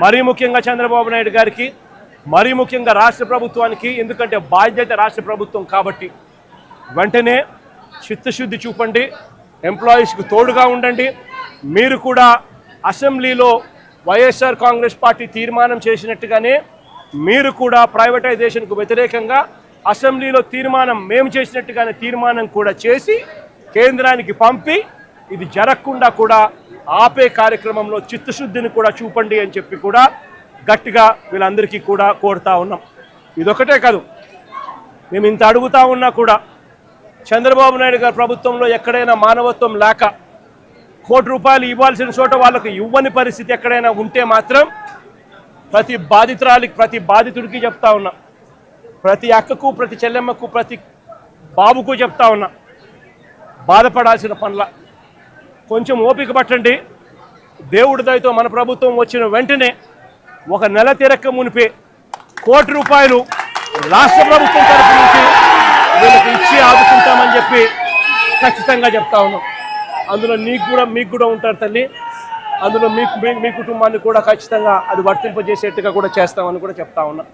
మరీ ముఖ్యంగా చంద్రబాబు నాయుడు గారికి, మరీ ముఖ్యంగా రాష్ట్ర ప్రభుత్వానికి, ఎందుకంటే బాధ్యత రాష్ట్ర ప్రభుత్వం కాబట్టి వెంటనే చిత్తశుద్ధి చూపండి, ఎంప్లాయీస్కి తోడుగా ఉండండి. మీరు కూడా అసెంబ్లీలో వైఎస్ఆర్ కాంగ్రెస్ పార్టీ తీర్మానం చేసినట్టుగానే మీరు కూడా ప్రైవేటైజేషన్కు వ్యతిరేకంగా అసెంబ్లీలో తీర్మానం మేము చేసినట్టుగానే తీర్మానం కూడా చేసి కేంద్రానికి పంపి ఇది జరగకుండా కూడా ఆపే కార్యక్రమంలో చిత్తశుద్ధిని కూడా చూపండి అని చెప్పి కూడా గట్టిగా వీళ్ళందరికీ కూడా కోరుతా ఉన్నాం. ఇదొకటే కాదు, మేము ఇంత అడుగుతా ఉన్నా కూడా చంద్రబాబు నాయుడు గారి ప్రభుత్వంలో ఎక్కడైనా మానవత్వం లేక ₹1 కోటి ఇవ్వాల్సిన చోట వాళ్ళకు ఇవ్వని పరిస్థితి ఎక్కడైనా ఉంటే మాత్రం ప్రతి బాధితురాలికి, ప్రతి బాధితుడికి చెప్తా ఉన్నా, ప్రతి అక్కకు, ప్రతి చెల్లెమ్మకు, ప్రతి బాబుకు చెప్తా ఉన్నా, బాధపడాల్సిన పనుల కొంచెం ఓపిక పట్టండి. దేవుడి దయతో మన ప్రభుత్వం వచ్చిన వెంటనే ఒక నెల తిరక్క మునిపే ₹1 కోటి రాష్ట్ర ప్రభుత్వం తరఫు నుంచి వీళ్ళకి ఇచ్చి ఆదుకుంటామని చెప్పి ఖచ్చితంగా చెప్తా ఉన్నాం. అందులో మీకు కూడా ఉంటారు తల్లి, అందులో మీ కుటుంబాన్ని కూడా ఖచ్చితంగా అది వర్తింపజేసేట్టుగా కూడా చేస్తామని కూడా చెప్తా ఉన్నా.